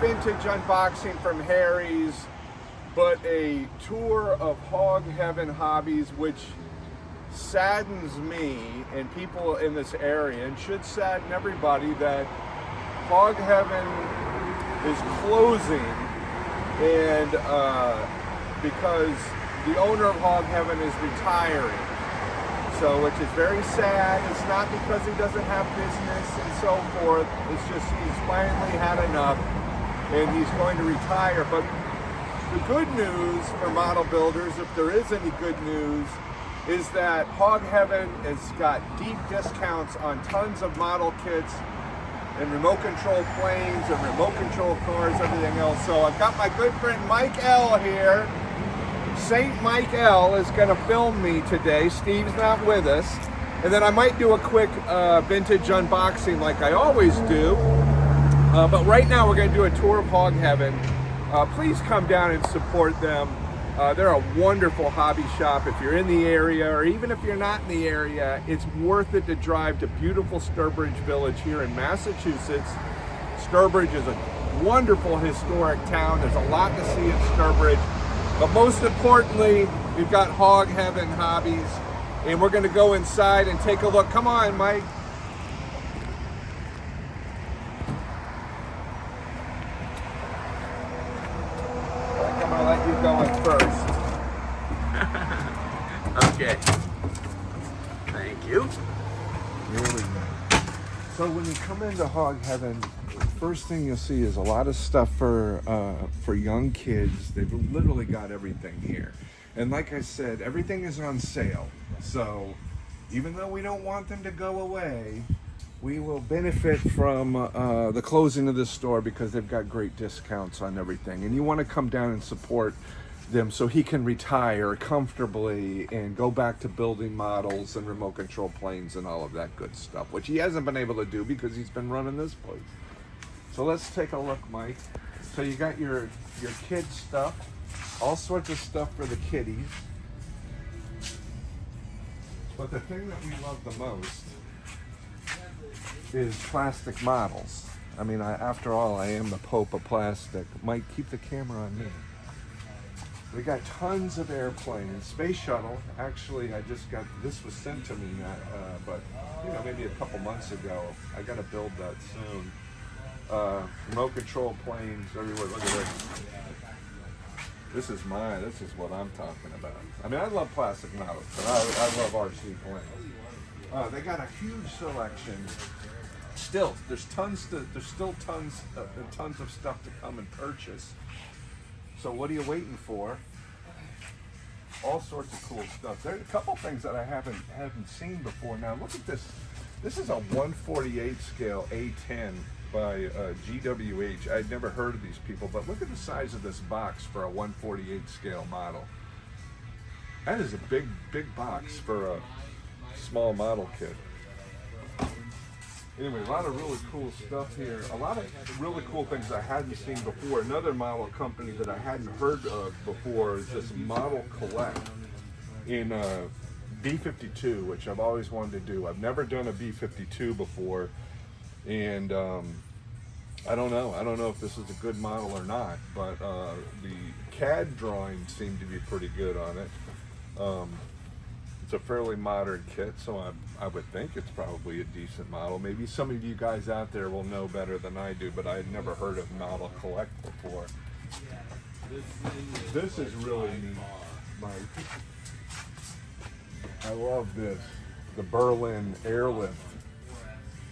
vintage unboxing from Harry's, but a tour of Hog Heaven Hobbies, which saddens me and people in this area, and should sadden everybody, that Hog Heaven is closing, and because the owner of Hog Heaven is retiring. So, which is very sad. It's not because he doesn't have business and so forth. It's just he's finally had enough and he's going to retire. But the good news for model builders, if there is any good news, is that Hog Heaven has got deep discounts on tons of model kits and remote control planes and remote control cars, everything else. So I've got my good friend Mike L here. Saint Mike L is going to film me today. Steve's not with us. And then I might do a quick vintage unboxing like I always do. But right now we're going to do a tour of Hog Heaven. Please come down and support them. They're a wonderful hobby shop. If you're in the area, or even if you're not in the area, it's worth it to drive to beautiful Sturbridge Village here in Massachusetts. Sturbridge is a wonderful historic town. There's a lot to see in Sturbridge. But most importantly, we've got Hog Heaven Hobbies, and we're going to go inside and take a look. Come on, Mike. I'm going to let you go in first. Okay. Thank you. Here we go. So when you come into Hog Heaven, first thing you'll see is a lot of stuff for young kids. They've literally got everything here. And like I said, everything is on sale. So even though we don't want them to go away, we will benefit from the closing of this store because they've got great discounts on everything. And you want to come down and support them so he can retire comfortably and go back to building models and remote control planes and all of that good stuff, which he hasn't been able to do because he's been running this place. So let's take a look, Mike. So you got your kid stuff, all sorts of stuff for the kiddies. But the thing that we love the most is plastic models. I mean, after all, I am the Pope of plastic. Mike, keep the camera on me. We got tons of airplanes. Space shuttle, actually, I just got, this was sent to me, but you know, maybe a couple months ago. I gotta build that soon. Remote control planes everywhere. Look at this. This is what I'm talking about. I mean, I love plastic models, but I love RC planes. They got a huge selection. Still, there's still tons of stuff to come and purchase. So what are you waiting for? All sorts of cool stuff. There's a couple things that I haven't seen before. Now look at this. This is a 1/48 scale A10 by GWH. I'd never heard of these people, but look at the size of this box for a 1/48 scale model. That is a big box for a small model kit. Anyway, a lot of really cool stuff here. A lot of really cool things I hadn't seen before. Another model company that I hadn't heard of before is this Model Collect in B52, which I've always wanted to do. I've never done a B52 before, and I don't know. I don't know if this is a good model or not, but the CAD drawings seem to be pretty good on it. It's a fairly modern kit, so I would think it's probably a decent model. Maybe some of you guys out there will know better than I do, but I had never heard of Model Collect before. This is really neat, Mike. I love this. The Berlin Airlift.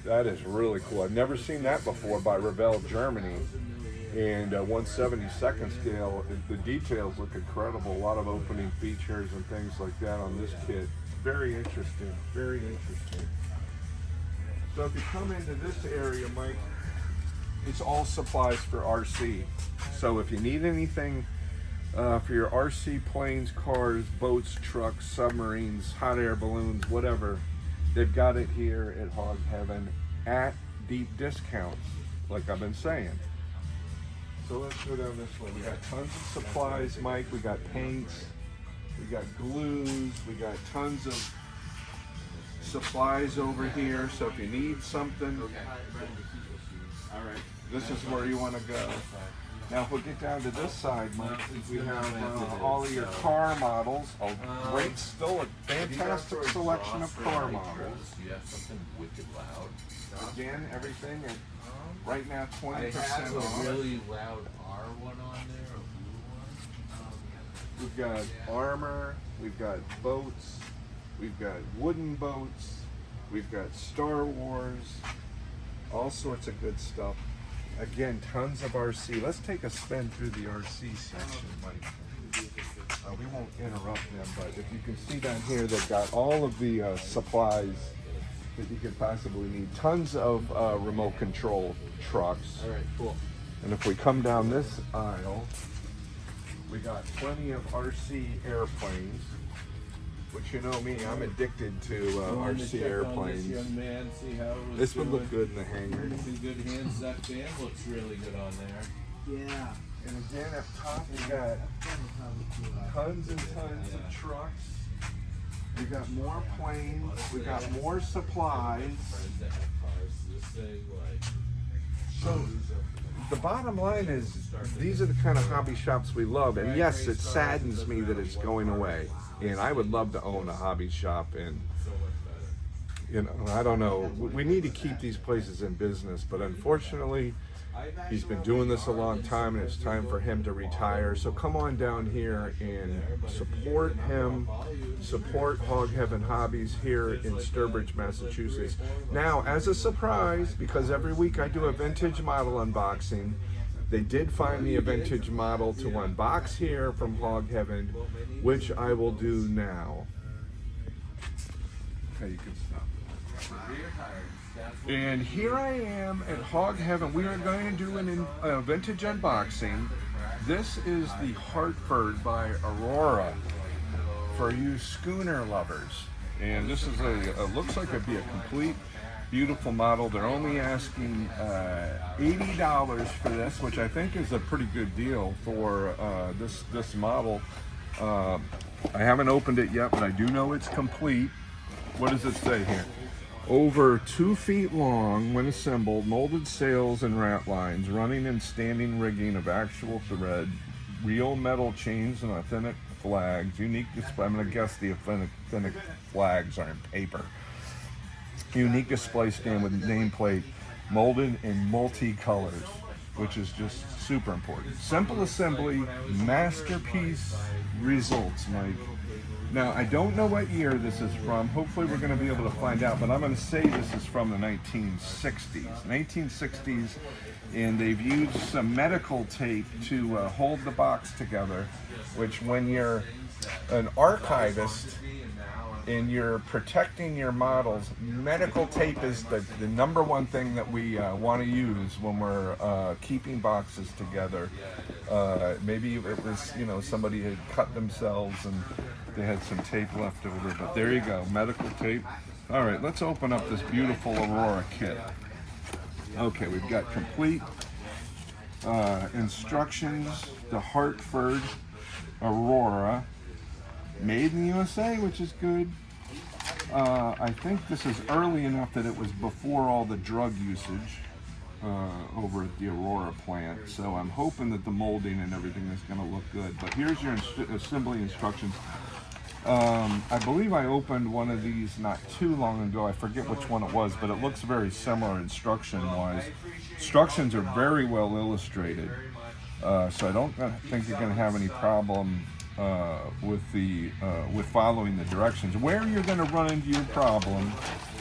That is really cool. I've never seen that before by Revell Germany. And 1/72 scale, the details look incredible. A lot of opening features and things like that on this kit. Very interesting, very interesting. So if you come into this area, Mike, it's all supplies for RC. So if you need anything for your RC planes, cars, boats, trucks, submarines, hot air balloons, whatever, they've got it here at Hog Heaven at deep discounts, like I've been saying. So let's go down this way. We got tons of supplies, Mike. We got paints, we got glues, we got tons of supplies over here. So if you need something, All right. This is where you want to go. Now, if we get down to this side, Mike, we have all of your car models. Still a fantastic selection of car models. You have something wicked loud. Again, everything at right now 20% I have off. a really loud R1 on there, a blue one. We've got armor, we've got boats, we've got wooden boats, we've got Star Wars, all sorts of good stuff. Again, tons of RC. Let's take a spin through the RC section, Mike. We won't interrupt them, but if you can see down here, they've got all of the supplies that you could possibly need. Tons of remote control trucks. All right, cool. And if we come down this aisle, we got plenty of RC airplanes, which you know me, I'm addicted to RC airplanes. This young man, see how it was This would doing. look good in the hangar. In good hands. That fan looks really good on there. Yeah. And again, up top, we got tons and tons of trucks. We got more planes. We got more supplies. Friends that have cars, this thing, like, So the bottom line is, these are the kind of hobby shops we love. And yes, it saddens me that it's going away. And I would love to own a hobby shop. And so much better. you know, I don't know. We need to keep these places in business, but unfortunately, he's been doing this a long time, and it's time for him to retire. So come on down here and support him, support Hog Heaven Hobbies here in Sturbridge, Massachusetts. Now, as a surprise, because every week I do a vintage model unboxing, they did find me a vintage model to unbox here from Hog Heaven, which I will do now. Okay, you can stop. And here I am at Hog Heaven. We are going to do a vintage unboxing. This is the Hartford by Aurora for you schooner lovers. And this is looks like it'd be a complete, beautiful model. They're only asking $80 for this, which I think is a pretty good deal for this model. I haven't opened it yet, but I do know it's complete. What does it say here? Over 2 feet long when assembled, molded sails and rat lines, running and standing rigging of actual thread, real metal chains and authentic flags, unique display. I'm going to guess the authentic flags are in paper. Unique display stand with nameplate, molded in multi-colors, which is just super important. Simple assembly, masterpiece results, Mike. Now, I don't know what year this is from. Hopefully we're going to be able to find out, but I'm going to say this is from the 1960s. 1960s, and they've used some medical tape to hold the box together, which when you're an archivist and you're protecting your models, medical tape is the number one thing that we want to use when we're keeping boxes together. Maybe it was, you know, somebody had cut themselves and they had some tape left over, but there you go, medical tape. All right, let's open up this beautiful Aurora kit. Okay, we've got complete instructions, the Hartford Aurora, made in the USA, which is good. I think this is early enough that it was before all the drug usage over at the Aurora plant, so I'm hoping that the molding and everything is going to look good. But here's your assembly instructions. I believe I opened one of these not too long ago. I forget which one it was, but it looks very similar instruction-wise. Instructions are very well illustrated, so I don't think you're going to have any problem with following the directions. Where you're going to run into your problem,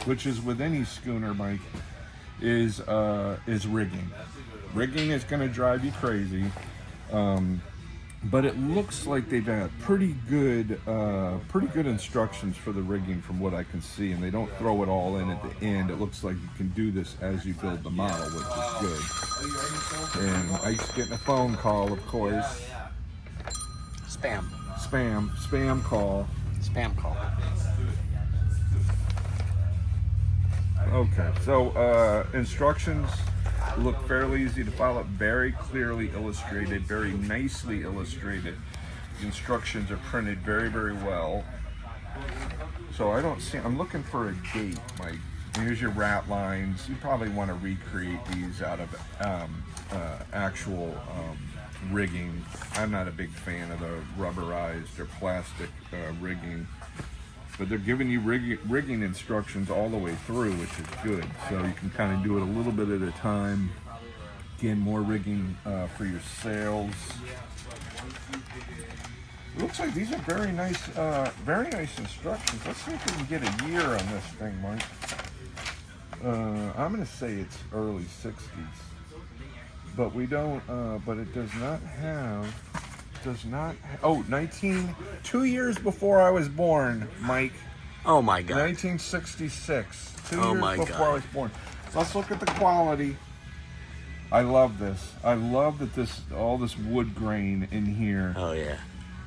which is with any schooner, Mike, is rigging. Rigging is going to drive you crazy. But it looks like they've had pretty good instructions for the rigging from what I can see, and they don't throw it all in at the end. It looks like you can do this as you build the model, which is good. And I used to get a phone call, of course. Spam call. Okay, so instructions look fairly easy to follow, very clearly illustrated, very nicely illustrated. The instructions are printed very, very well. So I don't see, I'm looking for a date, Mike. Here's your rat lines. You probably want to recreate these out of actual rigging. I'm not a big fan of the rubberized or plastic rigging, but they're giving you rigging instructions all the way through, which is good. So you can kind of do it a little bit at a time. Again, more rigging for your sails. It looks like these are very nice instructions. Let's see if we can get a year on this thing, Mike. I'm going to say it's early 60s, but we don't. But it does not have. Oh, 2 years before I was born, Mike. Oh my God. 1966. 2 Oh years my before God. I was born. Let's look at the quality. I love this. I love that all this wood grain in here. Oh yeah.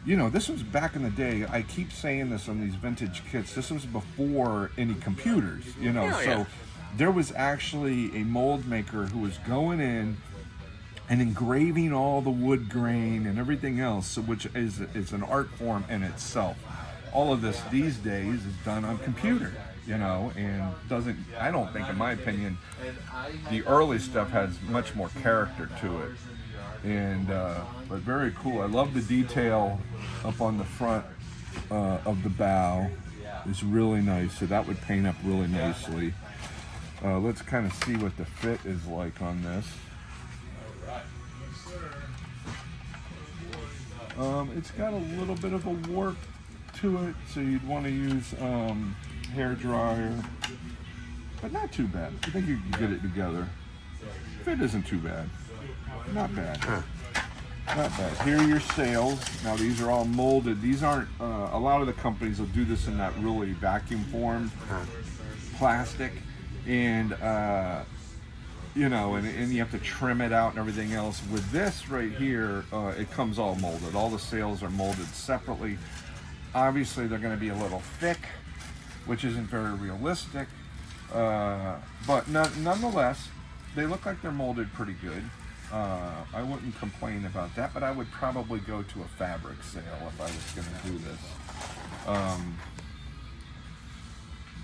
You know, this was back in the day. I keep saying this on these vintage kits. This was before any computers, you know. Oh, so yeah. there was actually a mold maker who was going in and engraving all the wood grain and everything else, which is an art form in itself. All of this these days is done on computer, you know, and I don't think, in my opinion, the early stuff has much more character to it. And but very cool. I love the detail up on the front of the bow. It's really nice. So that would paint up really nicely. Let's kind of see what the fit is like on this. It's got a little bit of a warp to it, so you'd want to use hair dryer, but not too bad. I think you can get it together. Fit isn't too bad. Not bad. Not bad. Here are your sails. Now these are all molded. These aren't, a lot of the companies will do this in that really vacuum formed plastic, and you know, and you have to trim it out and everything else. With this right here, it comes all molded. All the sails are molded separately. Obviously they're going to be a little thick, which isn't very realistic, but nonetheless, they look like they're molded pretty good. I wouldn't complain about that, but I would probably go to a fabric sale if I was going to do this.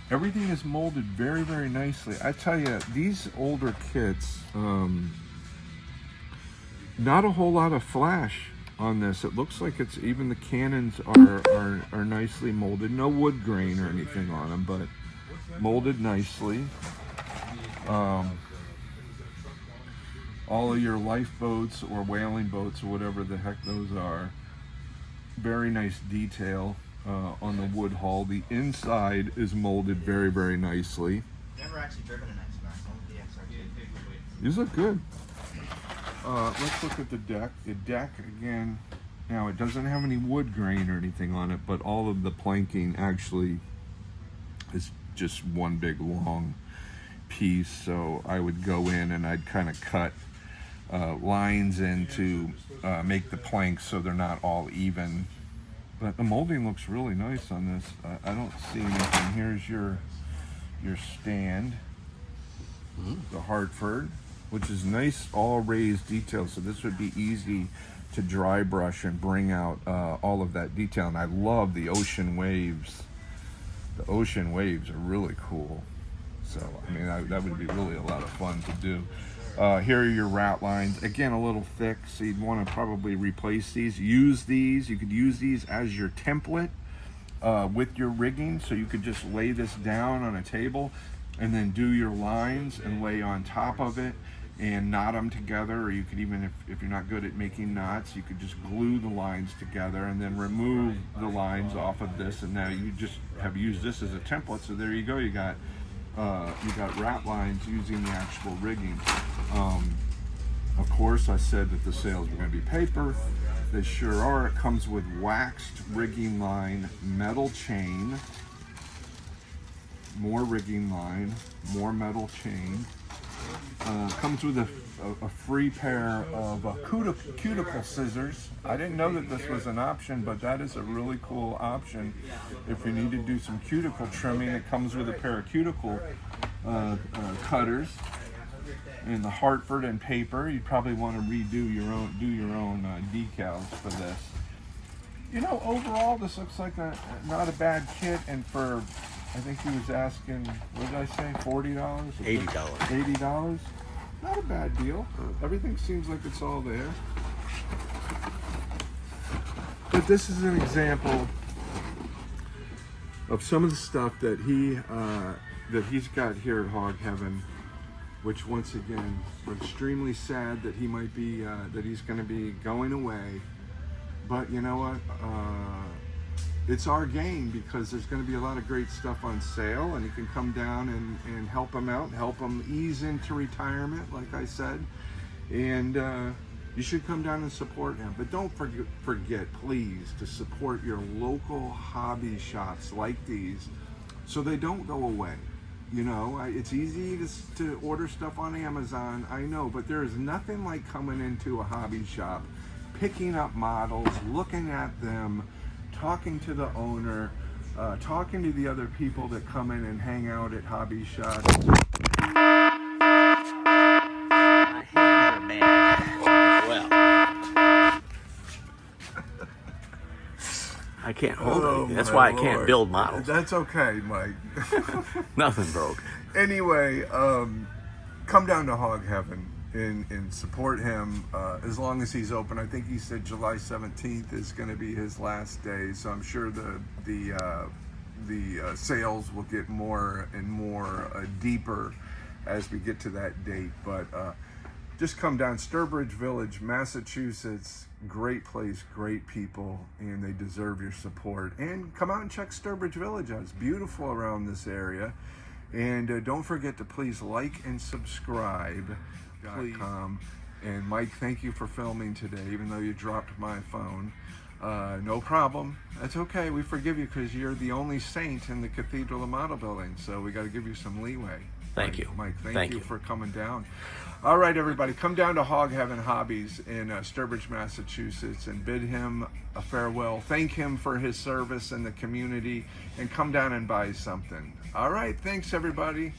Everything is molded very, very nicely. I tell you, these older kits, not a whole lot of flash on this. It looks like it's even the cannons are nicely molded. No wood grain or anything on them, but molded nicely. All of your lifeboats or whaling boats or whatever the heck those are, very nice detail on the wood hull. The inside is molded very, very nicely. Never actually driven an X-Max, only the XR2. These look good. Let's look at the deck. The deck, again, now it doesn't have any wood grain or anything on it, but all of the planking actually is just one big long piece. So I would go in and I'd kind of cut lines in to make the planks so they're not all even. But the molding looks really nice on this. I don't see anything. Here's your stand, the Hartford, which is nice, all raised detail. So this would be easy to dry brush and bring out all of that detail. And I love the ocean waves. The ocean waves are really cool. So, I mean, that would be really a lot of fun to do. Here are your rat lines. Again, a little thick, so you'd want to probably replace these. Use these. You could use these as your template with your rigging. So you could just lay this down on a table and then do your lines and lay on top of it and knot them together. Or you could even, if you're not good at making knots, you could just glue the lines together and then remove the lines off of this. And now you just have used this as a template. So there you go. You got rat lines using the actual rigging. Of course, I said that the sails were going to be paper. They sure are. It comes with waxed rigging line, metal chain, more rigging line, more metal chain. Comes with a free pair of cuticle scissors. I didn't know that this was an option, but that is a really cool option. If you need to do some cuticle trimming, it comes with a pair of cuticle cutters. And the Hartford and paper. You'd probably want to do your own decals for this. You know, overall, this looks like not a bad kit, and for I think he was asking, what did I say, $40? $80. $80? Not a bad deal. Everything seems like it's all there. But this is an example of some of the stuff that he's got here at Hog Heaven, which once again, we're extremely sad that he might be that he's going to be going away. But you know what? It's our game, because there's going to be a lot of great stuff on sale, and you can come down and help him out, help him ease into retirement, like I said. And you should come down and support him. But don't forget, please, to support your local hobby shops like these, so they don't go away. You know, it's easy to order stuff on Amazon, I know, but there is nothing like coming into a hobby shop, picking up models, looking at them, talking to the owner, talking to the other people that come in and hang out at hobby shops. My hands are bad. Well, I can't hold anything. That's why I can't build models. That's okay, Mike. Nothing broke. Anyway, come down to Hog Heaven and support him as long as he's open. I think he said July 17th is going to be his last day, so I'm sure the sales will get more and more deeper as we get to that date. But just come down. Sturbridge Village, Massachusetts, great place, great people, and they deserve your support. And come out and check Sturbridge Village out. It's beautiful around this area. And don't forget to please like and subscribe. And Mike, thank you for filming today, even though you dropped my phone. No problem. That's okay. We forgive you, because you're the only saint in the Cathedral of Model Building, so we got to give you some leeway. Thank you, Mike. Thank you for coming down. All right, everybody, come down to Hog Heaven Hobbies in Sturbridge, Massachusetts, and bid him a farewell. Thank him for his service in the community, and come down and buy something. All right, thanks, everybody.